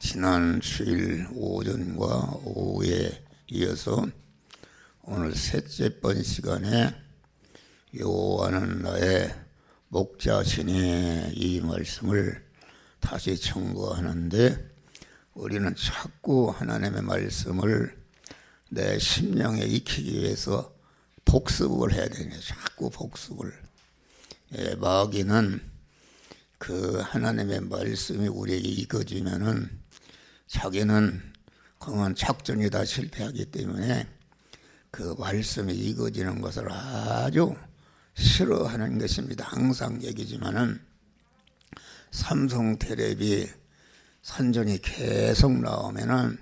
지난 주일 오전과 오후에 이어서 오늘 셋째 번 시간에 여호와는 나의 목자시니 이 말씀을 다시 청구하는데, 우리는 자꾸 하나님의 말씀을 내 심령에 익히기 위해서 복습을 해야 되네. 자꾸 복습을. 마귀는 그 하나님의 말씀이 우리에게 익어지면은 자기는 그건 작전이 다 실패하기 때문에 그 말씀이 익어지는 것을 아주 싫어하는 것입니다. 항상 얘기지만은 삼성 텔레비 선전이 계속 나오면은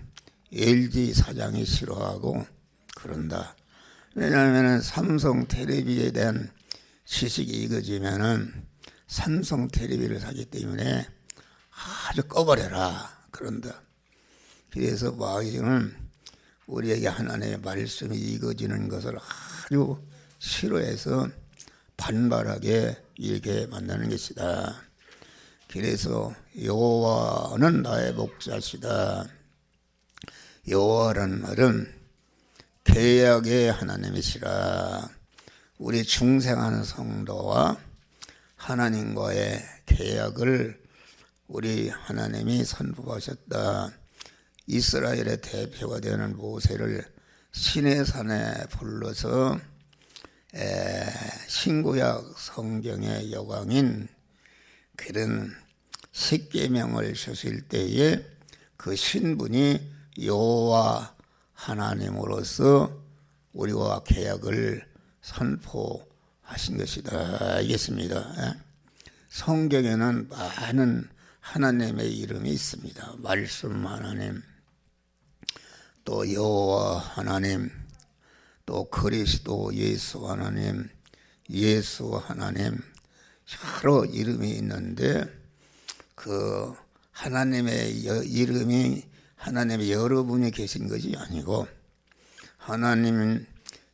LG 사장이 싫어하고 그런다. 왜냐하면은 삼성 텔레비에 대한 지식이 익어지면은 삼성 텔레비를 사기 때문에 아주 꺼버려라 그런다. 그래서 마귀는 우리에게 하나님의 말씀이 익어지는 것을 아주 싫어해서 반발하게 이렇게 만드는 것이다. 그래서 여호와는 나의 목자시다. 여호와라는 말은 계약의 하나님이시라. 우리 중생하는 성도와 하나님과의 계약을 우리 하나님이 선포하셨다. 이스라엘의 대표가 되는 모세를 시내산에 불러서 신구약 성경의 여광인 그런 십계명을 주실 때에 그 신분이 여호와 하나님으로서 우리와 계약을 선포하신 것이다. 알겠습니다. 성경에는 많은 하나님의 이름이 있습니다. 말씀 하나님, 또 여호와 하나님, 또 그리스도 예수 하나님, 예수 하나님, 여러 이름이 있는데 그 하나님의 이름이 하나님의 여러분이 계신 것이 아니고, 하나님은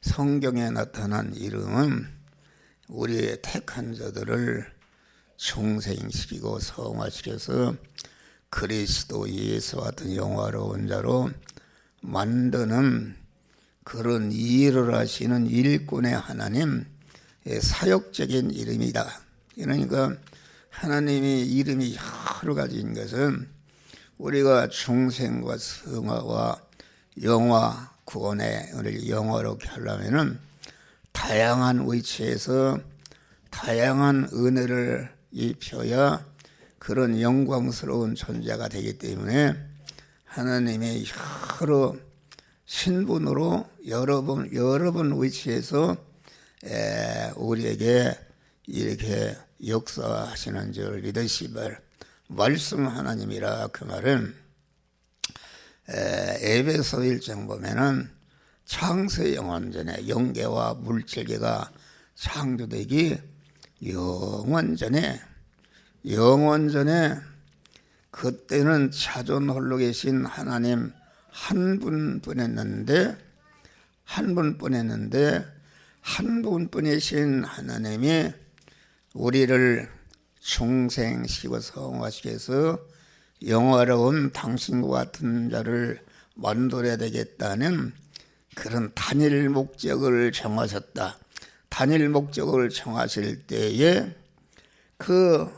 성경에 나타난 이름은 우리의 택한 자들을 중생시키고 성화시켜서 그리스도 예수 같은 영화로운 자로 만드는 그런 일을 하시는 일꾼의 하나님, 사역적인 이름이다. 그러니까 하나님의 이름이 여러 가지인 것은 우리가 중생과 성화와 영화 구원의 은혜를 영화롭게 하려면은 다양한 위치에서 다양한 은혜를 입혀야 그런 영광스러운 존재가 되기 때문에 하나님의 여러 신분으로 여러 번 위치에서 우리에게 이렇게 역사하시는 줄 믿으시발. 말씀 하나님이라. 그 말은 에베소 1장 보면은 창세 영원전에 영계와 물질계가 창조되기 영원전에 그때는 자존 홀로 계신 하나님 한 분뿐이었는데 한 분뿐이신 하나님이 우리를 중생시키고 성화시켜서 영화로운 당신과 같은 자를 만들어야 되겠다는 그런 단일 목적을 정하셨다. 단일 목적을 정하실 때에 그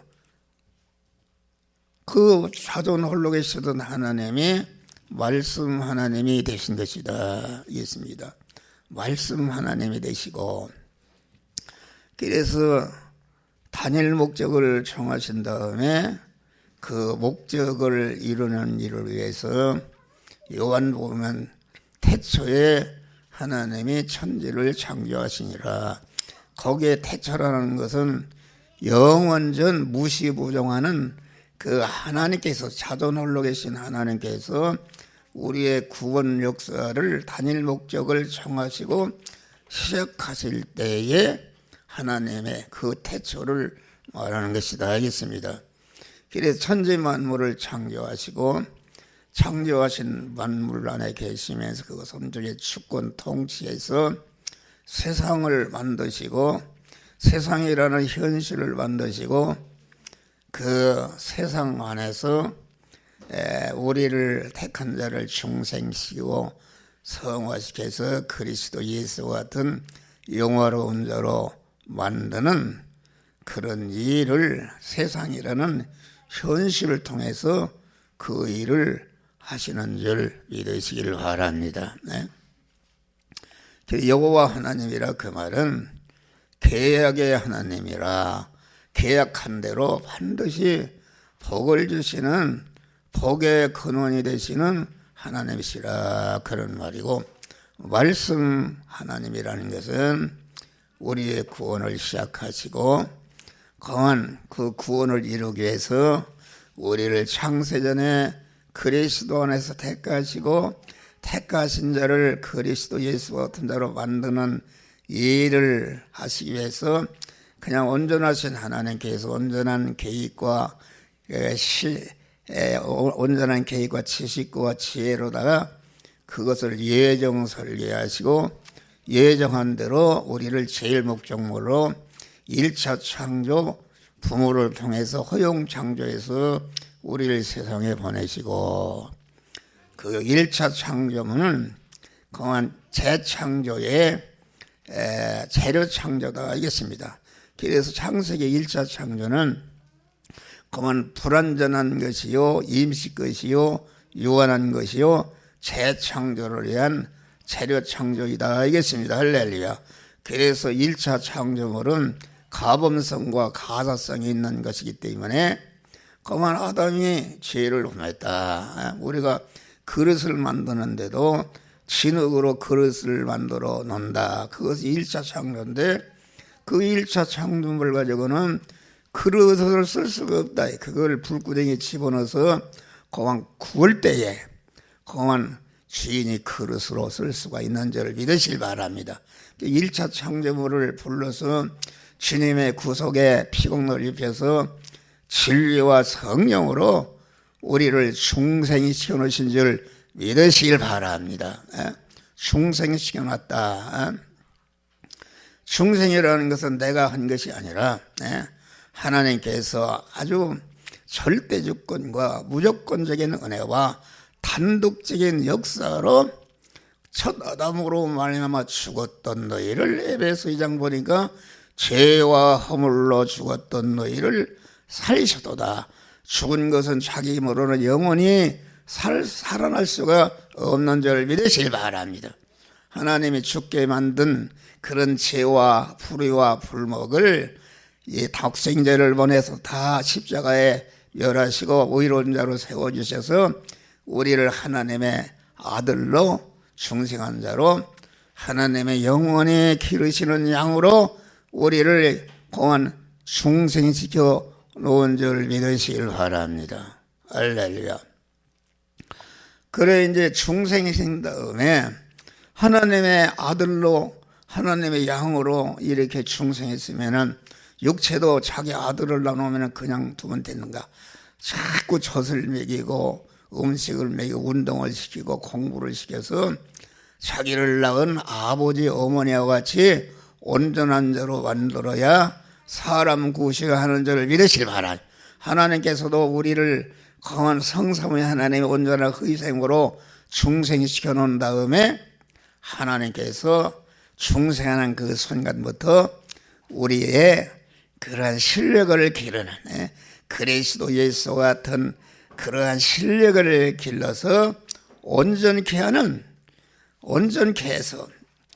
자존 홀로 계시던 하나님이 말씀 하나님이 되신 것이다. 이겠습니다. 말씀 하나님이 되시고, 그래서 단일 목적을 정하신 다음에 그 목적을 이루는 일을 위해서 요한복음은 태초에 하나님이 천지를 창조하시니라. 거기에 태초라는 것은 영원전 무시부정하는 그 하나님께서, 자존 홀로 계신 하나님께서 우리의 구원 역사를 단일 목적을 정하시고 시작하실 때에 하나님의 그 태초를 말하는 것이다. 알겠습니다. 그래서 천지 만물을 창조하시고 창조하신 만물 안에 계시면서 그 선조의 주권 통치에서 세상을 만드시고 세상이라는 현실을 만드시고 그 세상 안에서 우리를 택한 자를 중생시키고 성화시켜서 그리스도 예수와 같은 영화로운 자로 만드는 그런 일을 세상이라는 현실을 통해서 그 일을 하시는 줄 믿으시기를 바랍니다. 여호와 하나님이라 그 말은 계약의 하나님이라, 계약한 대로 반드시 복을 주시는 복의 근원이 되시는 하나님이시라, 그런 말이고, 말씀 하나님이라는 것은 우리의 구원을 시작하시고 강한 그 구원을 이루기 위해서 우리를 창세전에 그리스도 안에서 택하시고 택하신 자를 그리스도 예수와 같은 자로 만드는 일을 하시기 위해서 그냥 온전하신 하나님께서 온전한 계획과 온전한 계획과 지식과 지혜로다가 그것을 예정 설계하시고 예정한 대로 우리를 제일 목적물로 1차 창조 부모를 통해서 허용 창조해서 우리를 세상에 보내시고, 그 1차 창조문은 강한 재창조의 재료 창조다 이겠습니다. 그래서 창세기 1차 창조는 강한 불완전한 것이요 임시 것이요 유한한 것이요 재창조를 위한 재료 창조이다 이겠습니다. 할렐루야. 그래서 1차 창조물은 가범성과 가사성이 있는 것이기 때문에 그만 아담이 죄를 범했다. 우리가 그릇을 만드는데도 진흙으로 그릇을 만들어 놓는다. 그것이 1차 창조인데 그 1차 창조물 가지고는 그릇을 쓸 수가 없다. 그걸 불구덩이에 집어넣어서 그만 구울 때에 그만 주인이 그릇으로 쓸 수가 있는 줄을 믿으실 바랍니다. 1차 창조물을 불러서 주님의 구속에 피공로를 입혀서 진리와 성령으로 우리를 중생이 시켜놓으신 줄 믿으시길 바랍니다. 중생이 시켜놨다. 중생이라는 것은 내가 한 것이 아니라 하나님께서 아주 절대주권과 무조건적인 은혜와 단독적인 역사로 첫 아담으로 말미암아 죽었던 너희를, 에베소 2장 보니까 죄와 허물로 죽었던 너희를 살리셨도다. 죽은 것은 자기 힘으로는 영원히 살아날 수가 없는 줄 믿으시길 바랍니다. 하나님이 죽게 만든 그런 죄와 불의와 불목을 이 독생자를 보내서 다 십자가에 멸하시고 의로운 자로 세워주셔서 우리를 하나님의 아들로 중생한 자로 하나님의 영원히 기르시는 양으로 우리를 공한 중생시켜 놓은 줄 믿으시길 바랍니다. 할렐루야. 그래 이제 중생이신 다음에 하나님의 아들로 하나님의 양으로 이렇게 중생했으면은 육체도 자기 아들을 낳으면 그냥 두면 되는가? 자꾸 젖을 먹이고 음식을 먹이고 운동을 시키고 공부를 시켜서 자기를 낳은 아버지 어머니와 같이 온전한 자로 만들어야 사람 구시가 하는 줄을 믿으실 바랍니다. 하나님께서도 우리를 강한 성삼위 하나님의 온전한 희생으로 중생시켜 놓은 다음에 하나님께서 중생하는 그 순간부터 우리의 그러한 실력을 기르는 그리스도 예수와 같은 그러한 실력을 길러서 온전케 하는, 온전케 해서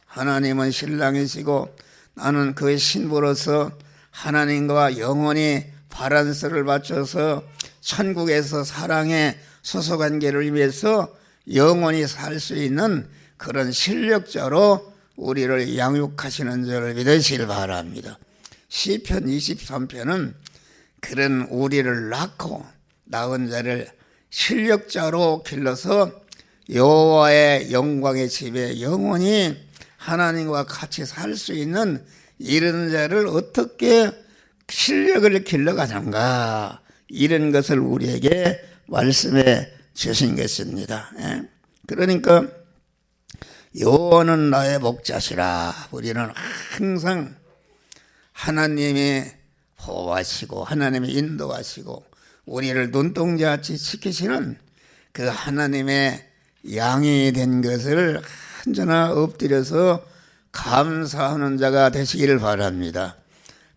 하나님은 신랑이시고 나는 그의 신부로서 하나님과 영원히 바란스를 맞춰서 천국에서 사랑의 소속관계를 위해서 영원히 살 수 있는 그런 실력자로 우리를 양육하시는 줄을 믿으시길 바랍니다. 시편 23편은 그런 우리를 낳은 자를 실력자로 길러서 여호와의 영광의 집에 영원히 하나님과 같이 살 수 있는 이런 자를 어떻게 실력을 길러가는가, 이런 것을 우리에게 말씀해 주신 것입니다. 그러니까 여호와는 나의 목자시라. 우리는 항상 하나님이 보호하시고 하나님이 인도하시고 우리를 눈동자같이 지키시는 그 하나님의 양이 된 것을 언제나 엎드려서 감사하는 자가 되시기를 바랍니다.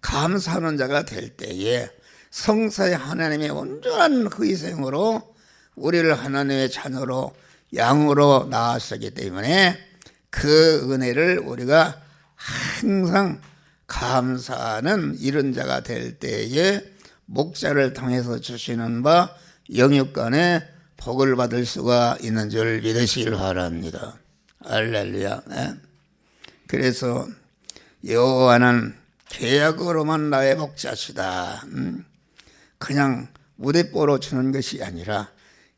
감사하는 자가 될 때에 성사의 하나님의 온전한 그 희생으로 우리를 하나님의 자녀로 양으로 낳았기 때문에 그 은혜를 우리가 항상 감사하는 이런 자가 될 때에 목자를 통해서 주시는 바 영육간에 복을 받을 수가 있는 줄 믿으시길 바랍니다. 할렐루야. 그래서 여호와는 계약으로만 나의 목자시다. 그냥 무대뽀로 주는 것이 아니라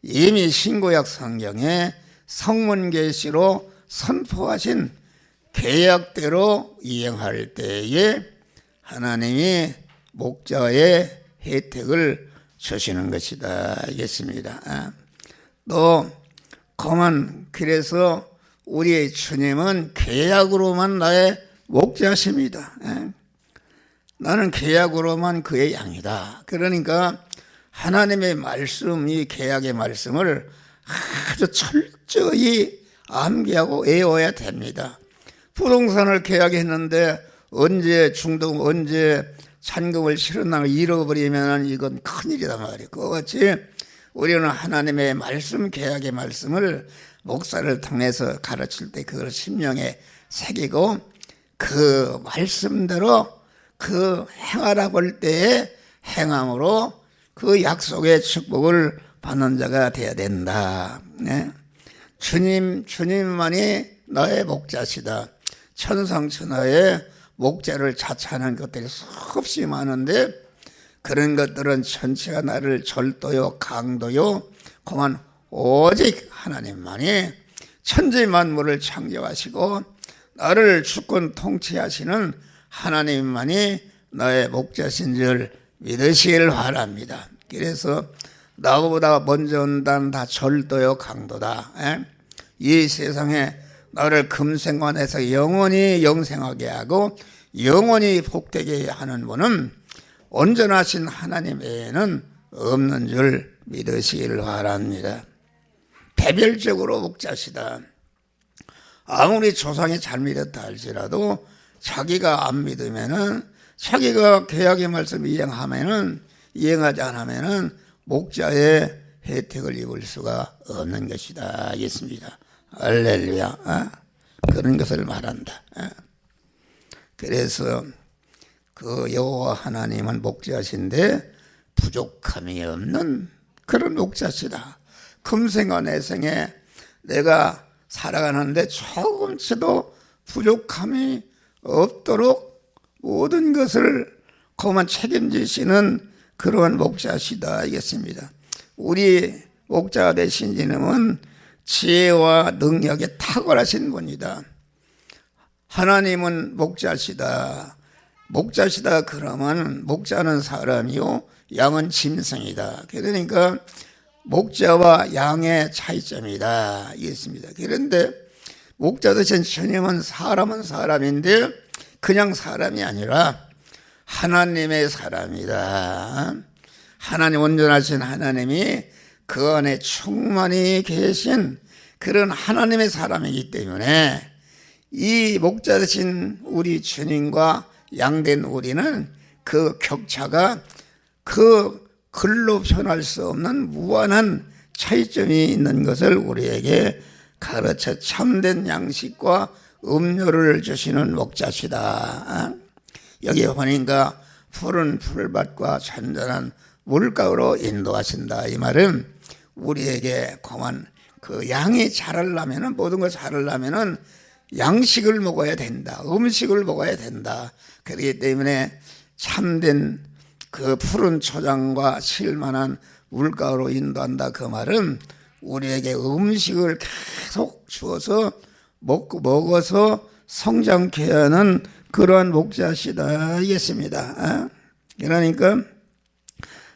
이미 신구약 성경에 성문계시로 선포하신 계약대로 이행할 때에 하나님이 목자의 혜택을 주시는 것이다 알겠습니다. 또 그래서 우리의 주님은 계약으로만 나의 목자십니다. 나는 계약으로만 그의 양이다. 그러니까 하나님의 말씀, 이 계약의 말씀을 아주 철저히 암기하고 외워야 됩니다. 부동산을 계약했는데 언제 중도 언제 잔금을 실어나면 잃어버리면 이건 큰일이다 말이에요. 그와 같이 우리는 하나님의 말씀, 계약의 말씀을 목사를 통해서 가르칠 때 그걸 심령에 새기고 그 말씀대로 그 행하라고 할 때에 행함으로 그 약속의 축복을 받는 자가 되어야 된다. 주님만이 너의 목자시다. 천상천하의 목자를 자처하는 것들이 수없이 많은데 그런 것들은 전체가 나를 절도요 강도요 그만 오직 하나님만이 천지 만물을 창조하시고 나를 주권 통치하시는 하나님만이 너의 목자신 줄 믿으시길 바랍니다. 그래서 나보다 먼저 온다는 다 절도요 강도다. 이 세상에 너를 금생관에서 영원히 영생하게 하고 영원히 복되게 하는 분은 온전하신 하나님 외에는 없는 줄 믿으시길 바랍니다. 개별적으로 목자시다. 아무리 조상이 잘 믿었다 할지라도 자기가 안 믿으면은 자기가 계약의 말씀 이행하지 않으면은 목자의 혜택을 입을 수가 없는 것이다 하겠습니다. 할렐루야. 그런 것을 말한다. 그래서 그 여호와 하나님은 목자신데 부족함이 없는 그런 목자시다. 금생과 내생에 내가 살아가는데 조금씩도 부족함이 없도록 모든 것을 그만 책임지시는 그러한 목자시다 하겠습니다. 우리 목자가 되신 이님은 지혜와 능력에 탁월하신 분이다. 하나님은 목자시다. 목자시다 그러면 목자는 사람이요 양은 짐승이다. 그러니까 목자와 양의 차이점이다 이겠습니다. 그런데 목자 되신 주님은 사람인데 그냥 사람이 아니라 하나님의 사람이다. 하나님 온전하신 하나님이 그 안에 충만히 계신 그런 하나님의 사람이기 때문에 이 목자 되신 우리 주님과 양된 우리는 그 격차가 그 글로 표현할 수 없는 무한한 차이점이 있는 것을 우리에게 가르쳐 참된 양식과 음료를 주시는 목자시다. 여기 보니까 푸른 풀밭과 잔잔한 물가로 인도하신다. 이 말은 우리에게 그만 그 양이 자라려면 모든 걸 자라려면 양식을 먹어야 된다. 음식을 먹어야 된다. 그렇기 때문에 참된 그 푸른 초장과 실만한 물가로 인도한다. 그 말은 우리에게 음식을 계속 주어서 먹어서 성장케 하는 그러한 목자시다 하겠습니다. 그러니까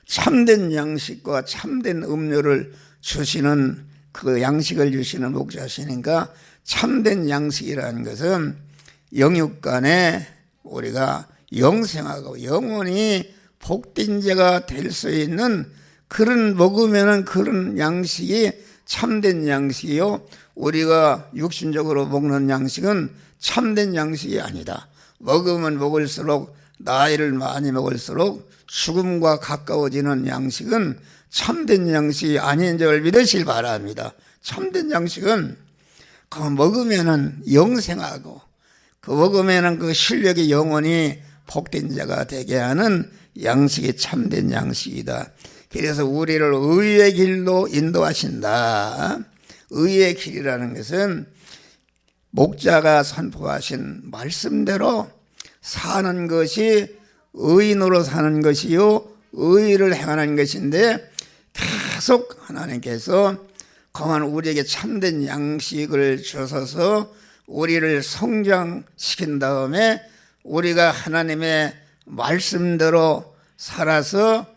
참된 양식과 참된 음료를 주시는 그 양식을 주시는 목자시니까 참된 양식이라는 것은 영육간에 우리가 영생하고 영원히 복된 자가 될 수 있는 그런 먹으면은 그런 양식이 참된 양식이요. 우리가 육신적으로 먹는 양식은 참된 양식이 아니다. 먹으면 먹을수록 나이를 많이 먹을수록 죽음과 가까워지는 양식은 참된 양식이 아닌 줄 믿으시길 바랍니다. 참된 양식은 그 먹으면은 영생하고 그 먹으면은 그 실력이 영원히 복된 자가 되게 하는 양식이 참된 양식이다. 그래서 우리를 의의 길로 인도하신다. 의의 길이라는 것은 목자가 선포하신 말씀대로 사는 것이 의인으로 사는 것이요 의를 행하는 것인데, 계속 하나님께서 그만 우리에게 참된 양식을 주셔서 우리를 성장시킨 다음에 우리가 하나님의 말씀대로 살아서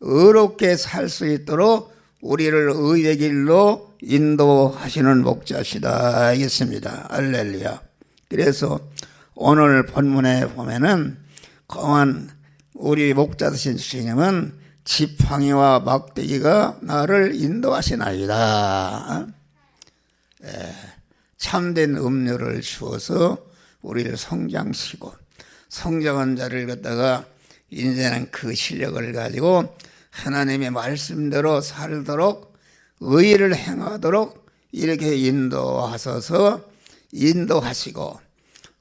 의롭게 살 수 있도록 우리를 의의 길로 인도하시는 목자시다 알겠습니다. 할렐루야. 그래서 오늘 본문에 보면은 그만 우리 목자 되신 주님은 지팡이와 막대기가 나를 인도하시나이다. 참된 음료를 주어서 우리를 성장시키고, 성장한 자를 갖다가 인생은 그 실력을 가지고 하나님의 말씀대로 살도록 의를 행하도록 이렇게 인도하셔서 인도하시고,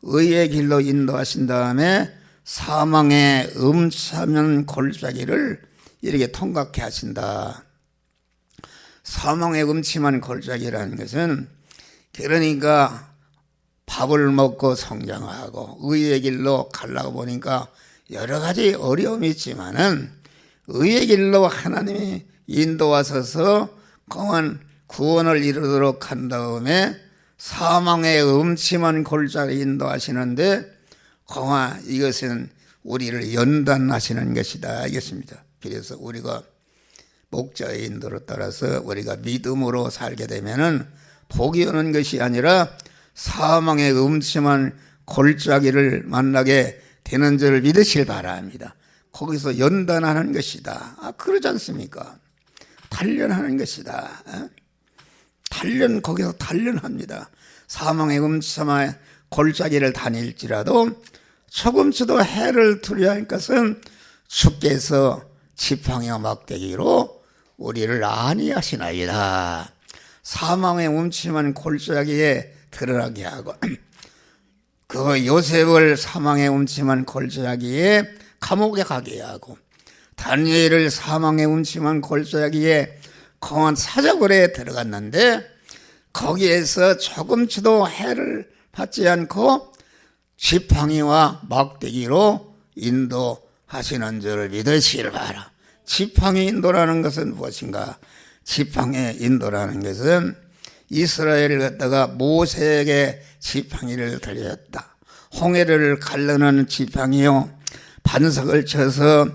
의의 길로 인도하신 다음에 사망의 음침한 골짜기를 이렇게 통과케 하신다. 사망의 음침한 골짜기라는 것은 그러니까 밥을 먹고 성장하고 의의 길로 가려고 보니까 여러 가지 어려움이 있지만은 의의 길로 하나님이 인도하셔서 그만 구원을 이루도록 한 다음에 사망의 음침한 골짜기를 인도하시는데 그만 이것은 우리를 연단하시는 것이다 알겠습니다. 그래서 우리가 목자의 인도를 따라서 우리가 믿음으로 살게 되면은 복이 오는 것이 아니라 사망의 음침한 골짜기를 만나게 되는 줄 믿으실 바랍니다. 거기서 연단하는 것이다. 그러지 않습니까? 단련하는 것이다. 거기서 단련합니다. 사망의 음침한 골짜기를 다닐지라도 조금씩도 해를 두려워할 것은 주께서 지팡이와 막대기로 우리를 안위하시나이다. 사망의 음침한 골짜기에 들어가게 하고 그 요셉을 사망의 음침한 골짜기에 감옥에 가게 하고 다니엘을 사망의 음침한 골짜기에 공원 사자굴에 들어갔는데 거기에서 조금치도 해를 받지 않고 지팡이와 막대기로 인도하시는 줄을 믿으시길 바라. 지팡이 인도라는 것은 무엇인가? 지팡이 인도라는 것은 이스라엘을 갖다가 모세에게 지팡이를 들렸다. 홍해를 가르는 지팡이요, 반석을 쳐서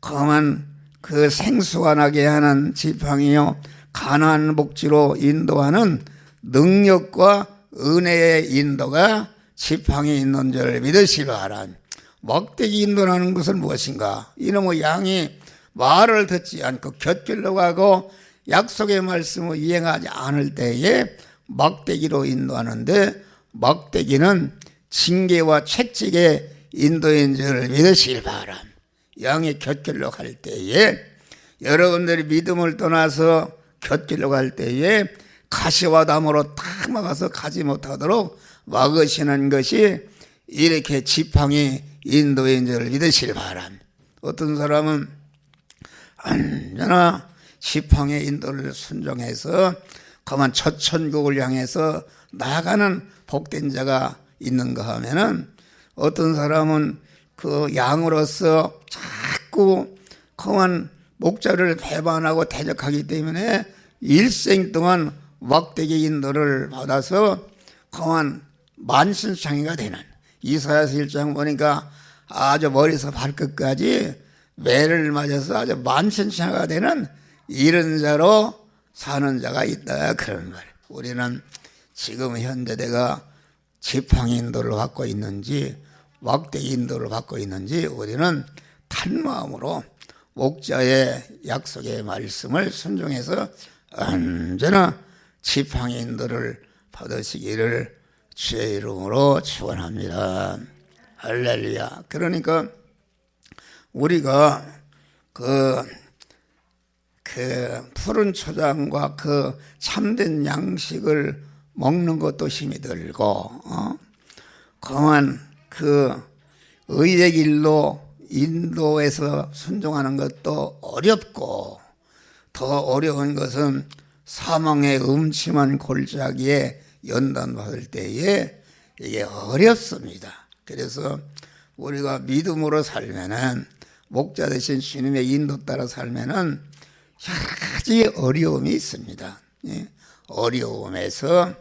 검은 그 생수가 나게 하는 지팡이요, 가나안 목지로 인도하는 능력과 은혜의 인도가 지팡이 있는 줄 믿으시기 바랍니다. 막대기 인도라는 것은 무엇인가? 이놈의 양이 말을 듣지 않고 곁길로 가고 약속의 말씀을 이행하지 않을 때에 막대기로 인도하는데, 막대기는 징계와 채찍의 인도인 줄 믿으시기 바랍니다. 양이 곁길로 갈 때에, 여러분들이 믿음을 떠나서 곁길로 갈 때에 가시와 나무로 탁 막아서 가지 못하도록 막으시는 것이 이렇게 지팡이 인도인 줄 믿으시기 바랍니다. 어떤 사람은 언제나 지팡이 인도를 순종해서 그만 첫 천국을 향해서 나아가는 복된 자가 있는가 하면은, 어떤 사람은 그 양으로서 자꾸 그만 목자를 배반하고 대적하기 때문에 일생 동안 막대기 인도를 받아서 그만 만신창이가 되는, 이사야서 1장 보니까 아주 머리에서 발끝까지 매를 맞아서 아주 만신창이가 되는 이런 자로 사는 자가 있다 그런 말이에요. 우리는 지금 현대 내가 지팡이 인도를 받고 있는지 막대기 인도를 받고 있는지 우리는 탄 마음으로 목자의 약속의 말씀을 순종해서 언제나 지팡이 인도를 받으시기를 주의 이름으로 축원합니다. 할렐루야. 그러니까 우리가 그 푸른 초장과 그 참된 양식을 먹는 것도 힘이 들고, 그만 그 의의 길로 인도에서 순종하는 것도 어렵고, 더 어려운 것은 사망의 음침한 골짜기에 연단받을 때에 이게 어렵습니다. 그래서 우리가 믿음으로 살면은, 목자 되신 주님의 인도 따라 살면은 여러 가지 어려움이 있습니다. 어려움에서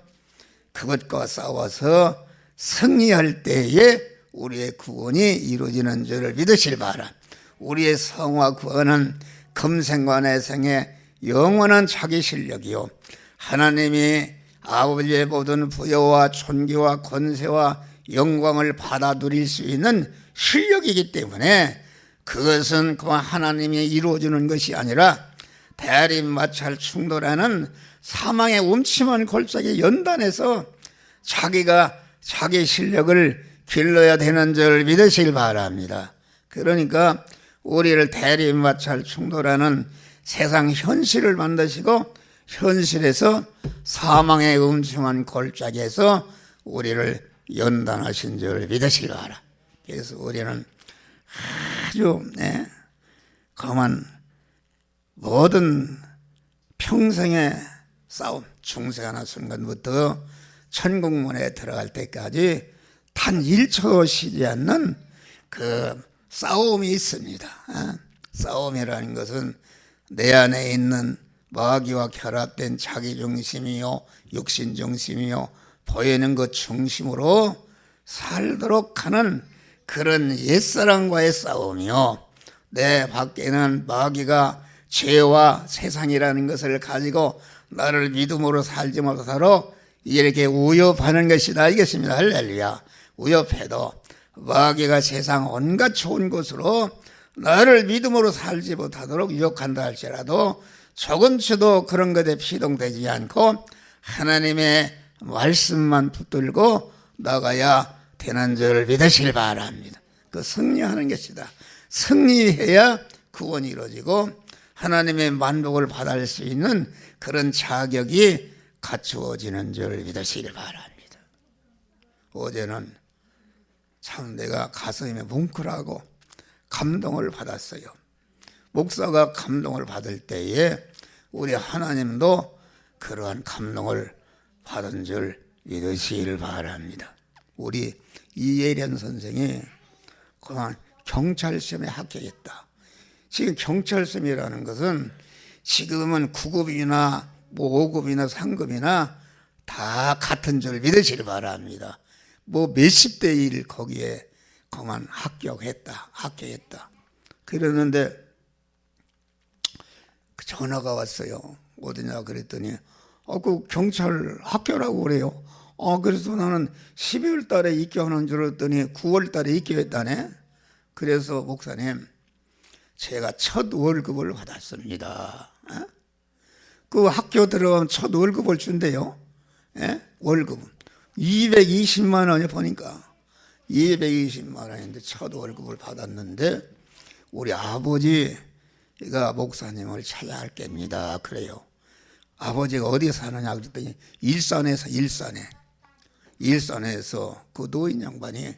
그것과 싸워서 승리할 때에 우리의 구원이 이루어지는 줄을 믿으실 바라. 우리의 성화 구원은 금생과 내생의 영원한 자기 실력이요, 하나님이 아버지의 모든 부여와 존귀와 권세와 영광을 받아 누릴 수 있는 실력이기 때문에, 그것은 그만 하나님이 이루어주는 것이 아니라 대립 마찰 충돌하는 사망의 음침한 골짜기 연단에서 자기가 자기 실력을 길러야 되는 줄 믿으시길 바랍니다. 그러니까 우리를 대립 마찰 충돌하는 세상 현실을 만드시고, 현실에서 사망의 음침한 골짜기에서 우리를 연단하신 줄 믿으시길 바라. 그래서 우리는 아주 그만 모든 평생의 싸움, 중생하나 순간부터 천국문에 들어갈 때까지 단 1초도 쉬지 않는 그 싸움이 있습니다. 싸움이라는 것은 내 안에 있는 마귀와 결합된 자기중심이요, 육신중심이요, 보이는 것 중심으로 살도록 하는 그런 옛사람과의 싸움이요, 내 밖에는 마귀가 죄와 세상이라는 것을 가지고 나를 믿음으로 살지 못하도록 이렇게 위협하는 것이다, 알겠습니다. 할렐루야. 위협해도 마귀가 세상 온갖 좋은 것으로 나를 믿음으로 살지 못하도록 유혹한다 할지라도 조금치도 그런 것에 피동되지 않고 하나님의 말씀만 붙들고 나가야 되는 줄 믿으시길 바랍니다. 그 승리하는 것이다. 승리해야 구원이 이루어지고 하나님의 만복을 받을 수 있는 그런 자격이 갖추어지는 줄 믿으시길 바랍니다. 어제는 참 내가 가슴에 뭉클하고 감동을 받았어요. 목사가 감동을 받을 때에 우리 하나님도 그러한 감동을 받은 줄 믿으시길 바랍니다. 우리 이예련 선생이 그만 경찰 시험에 합격했다. 지금 경찰 시험이라는 것은 지금은 9급이나 5급이나 3급이나 다 같은 줄 믿으시길 바랍니다. 몇십 대 1 거기에 그만 합격했다. 그러는데 전화가 왔어요. 어디냐 그랬더니 그 경찰 학교라고 그래요. 그래서 나는 12월 달에 입교하는 줄 알았더니 9월 달에 입교했다네. 그래서 목사님, 제가 첫 월급을 받았습니다. 그 학교 들어가면 첫 월급을 준대요. 월급 220만 원이 보니까 220만 원인데 첫 월급을 받았는데 우리 아버지가 목사님을 찾아야 할 겁니다. 그래요. 아버지가 어디 사느냐 그랬더니 일산에서 그 노인 양반이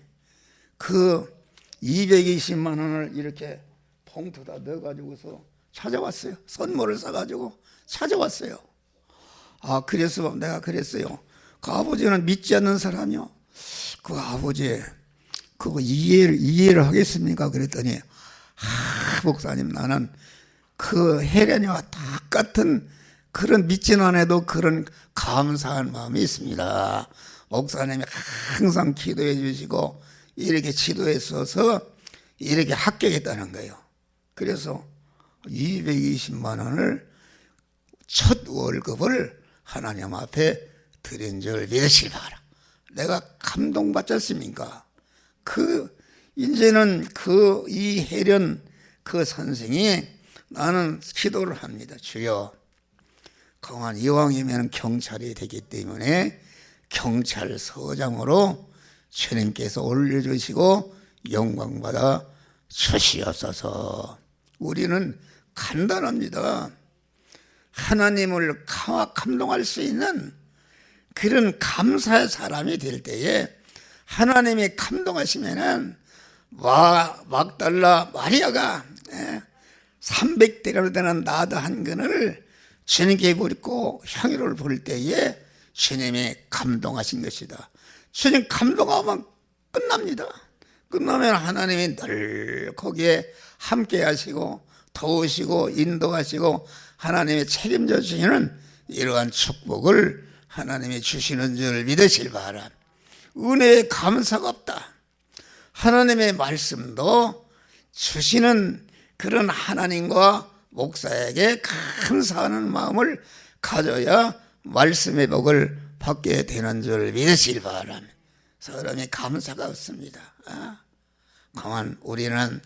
그 220만 원을 이렇게 봉투다 넣어가지고서 찾아왔어요. 선물을 사가지고 찾아왔어요. 그래서 내가 그랬어요. 그 아버지는 믿지 않는 사람이요. 그 아버지 그거 이해를 하겠습니까? 그랬더니 목사님, 나는 그 혜련이와 똑같은 그런 믿지는 않아도 그런 감사한 마음이 있습니다. 목사님이 항상 기도해 주시고 이렇게 지도해 써서 이렇게 합격했다는 거예요. 그래서 220만 원을 첫 월급을 하나님 앞에 드린 줄 믿으시기 바라. 내가 감동받지 않습니까? 이제는 이 혜련, 그 선생이 나는 기도를 합니다. 주여, 그만 이왕이면 경찰이 되기 때문에 경찰서장으로 주님께서 올려주시고 영광받아 주시옵소서. 우리는 간단합니다. 하나님을 감동할 수 있는 그런 감사의 사람이 될 때에 하나님이 감동하시면은 막달라 마리아가 300대로 되는 나드 한 근을 주님께 버리고 향유를 부을 때에 주님이 감동하신 것이다. 주님 감동하면 끝납니다. 끝나면 하나님이 늘 거기에 함께 하시고 도우시고 인도하시고 하나님이 책임져 주시는 이러한 축복을 하나님이 주시는 줄 믿으실 바람. 은혜에 감사가 없다. 하나님의 말씀도 주시는 그런 하나님과 목사에게 감사하는 마음을 가져야 말씀의 복을 받게 되는 줄 믿으실 바람. 사람이 감사가 없습니다. 그만 우리는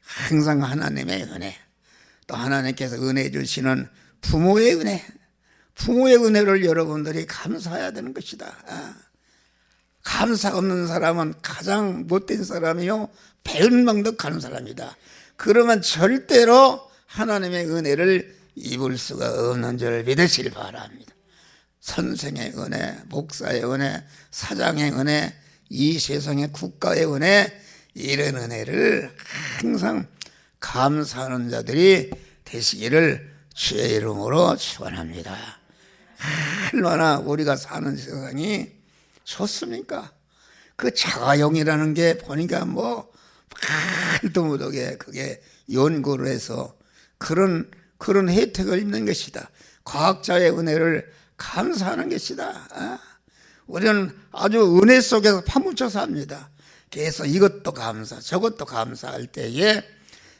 항상 하나님의 은혜, 또 하나님께서 은혜 주시는 부모의 은혜, 부모의 은혜를 여러분들이 감사해야 되는 것이다. 감사 없는 사람은 가장 못된 사람이요 배은망덕한 사람이다. 그러면 절대로 하나님의 은혜를 입을 수가 없는 줄 믿으실 바랍니다. 선생의 은혜, 목사의 은혜, 사장의 은혜, 이 세상의 국가의 은혜, 이런 은혜를 항상 감사하는 자들이 되시기를 주의 이름으로 축원합니다. 얼마나 우리가 사는 세상이 좋습니까? 그 자가용이라는 게 보니까 말도 못하게 그게 연구를 해서 그런 혜택을 입는 것이다. 과학자의 은혜를 감사하는 것이다. 우리는 아주 은혜 속에서 파묻혀 삽니다. 그래서 이것도 감사, 저것도 감사할 때에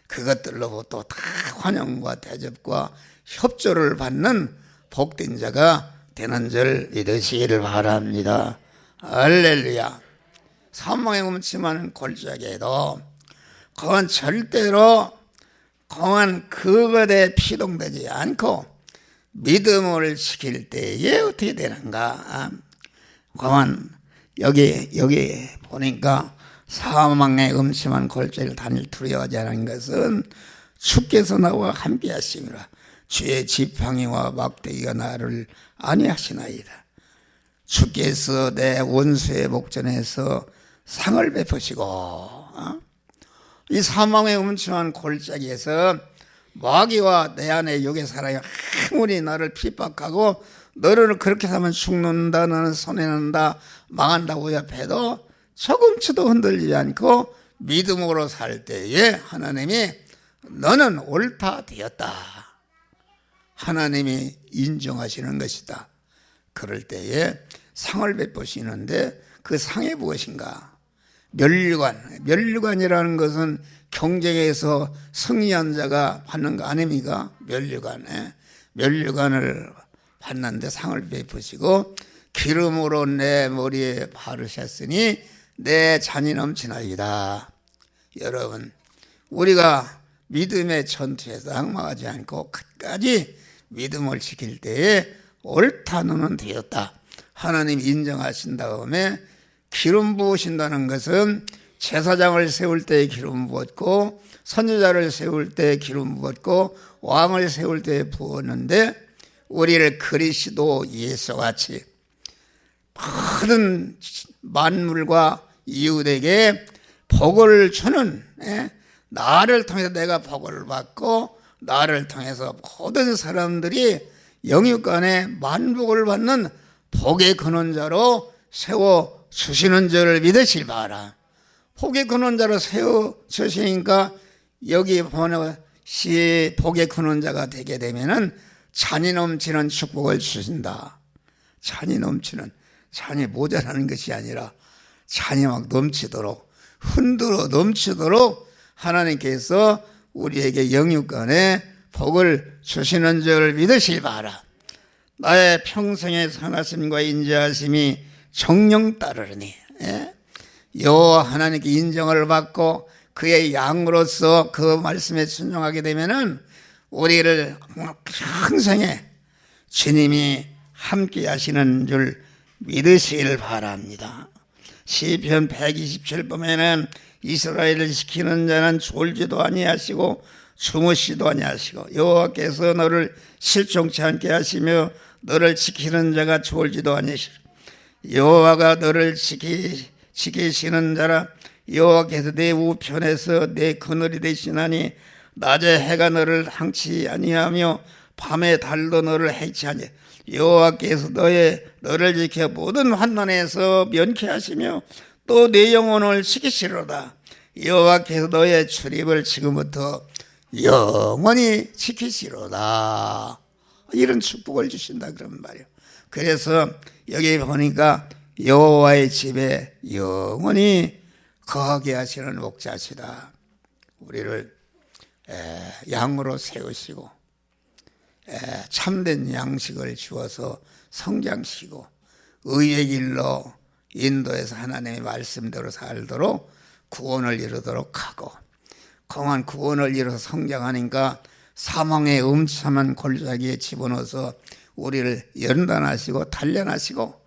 그것들로부터 다 환영과 대접과 협조를 받는 복된 자가 되는 줄 믿으시기를 바랍니다. 할렐루야. 사망의 음침한 골짜기에도 그건 절대로 그건 그것에 피동되지 않고 믿음을 지킬 때에 어떻게 되는가? 그건 여기 보니까 사망의 음침한 골짜기를 다닐 두려워하지 않은 것은 주께서 나와 함께 하심이라. 주의 지팡이와 막대기가 나를 안위하시나이다. 주께서 내 원수의 목전에서 상을 베푸시고 이 사망의 음침한 골짜기에서 마귀와 내 안에 육의 사랑이 아무리 나를 핍박하고 너를 그렇게 하면 죽는다, 너는 손해난다, 망한다고 옆에도 조금치도 흔들리지 않고 믿음으로 살 때에 하나님이 너는 옳다 되었다. 하나님이 인정하시는 것이다. 그럴 때에 상을 베푸시는데 그 상이 무엇인가? 면류관이라는 것은 경쟁에서 승리한 자가 받는 거 아닙니까? 면류관을 받는데 상을 베푸시고 기름으로 내 머리에 바르셨으니 내 잔이 넘치나이다. 여러분, 우리가 믿음의 전투에서 항망하지 않고 끝까지 믿음을 지킬 때에 옳다 너는 되었다. 하나님 인정하신 다음에 기름 부으신다는 것은 제사장을 세울 때 기름 부었고 선지자를 세울 때 기름 부었고 왕을 세울 때 부었는데 우리를 그리스도 예수같이 모든 만물과 이웃에게 복을 주는, 나를 통해서 내가 복을 받고 나를 통해서 모든 사람들이 영육간에 만복을 받는 복의 근원자로 세워주시는 줄을 믿으실 바라. 복의 근원자로 세워주시니까 여기 보는 복의 근원자가 되게 되면은 잔이 넘치는 축복을 주신다. 잔이 모자라는 것이 아니라 잔이 막 넘치도록 흔들어 넘치도록 하나님께서 우리에게 영육간에 복을 주시는 줄 믿으실 바라. 나의 평생의 선하심과 인자하심이 정령 따르니 여호와 하나님께 인정을 받고 그의 양으로서 그 말씀에 순종하게 되면은 우리를 평생에 주님이 함께 하시는 줄 믿으시길 바랍니다. 시편 127 보면은 이스라엘을 지키는 자는 졸지도 아니하시고 주무시도 아니하시고 여호와께서 너를 실종치 않게 하시며 너를 지키는 자가 졸지도 아니하시고 여호와가 너를 지키시는 자라. 여호와께서 내 우편에서 내 그늘이 되시나니 낮에 해가 너를 항치 아니하며 밤에 달도 너를 해치 아니. 여호와께서 너를 지켜 모든 환난에서 면케하시며 또 내 영혼을 지키시로다. 여호와께서 너의 출입을 지금부터 영원히 지키시로다. 이런 축복을 주신다 그런 말이에요. 그래서 여기 보니까 여호와의 집에 영원히 거하게 하시는 목자시다. 우리를 양으로 세우시고 참된 양식을 주어서 성장시키고 의의 길로 인도해서 하나님의 말씀대로 살도록 구원을 이루도록 하고, 공한 구원을 이뤄서 성장하니까 사망의 음침한 골짜기에 집어넣어서 우리를 연단하시고 단련하시고,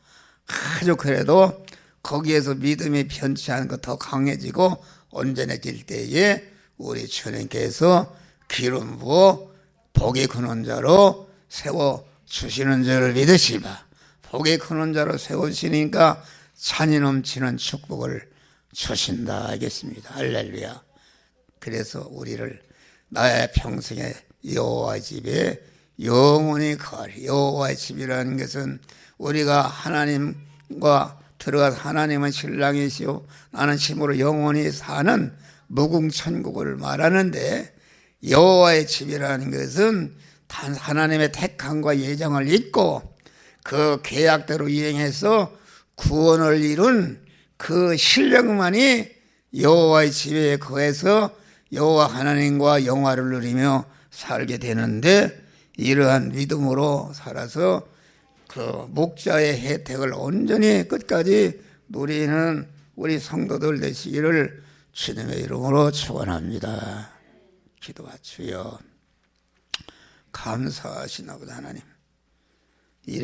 아주 그래도 거기에서 믿음이 변치 않은 것 더 강해지고 온전해질 때에 우리 주님께서 기름 부어 복이 크는 자로 세워주시는 줄을 믿으시바. 복이 크는 자로 세우시니까 찬이 넘치는 축복을 주신다 알겠습니다. 할렐루야. 그래서 우리를 나의 평생에 여호와 집에 영원히 거하리. 여호와의 집이라는 것은 우리가 하나님과 들어가서 하나님은 신랑이시오 나는 힘으로 영원히 사는 무궁천국을 말하는데, 여호와의 집이라는 것은 단 하나님의 택함과 예정을 잊고 그 계약대로 이행해서 구원을 이룬 그 실력만이 여호와의 집에 거해서 여호와 하나님과 영화를 누리며 살게 되는데, 이러한 믿음으로 살아서 그 목자의 혜택을 온전히 끝까지 누리는 우리 성도들 되시기를 주님의 이름으로 축원합니다. 기도하 주여. 감사하시나 보다 하나님.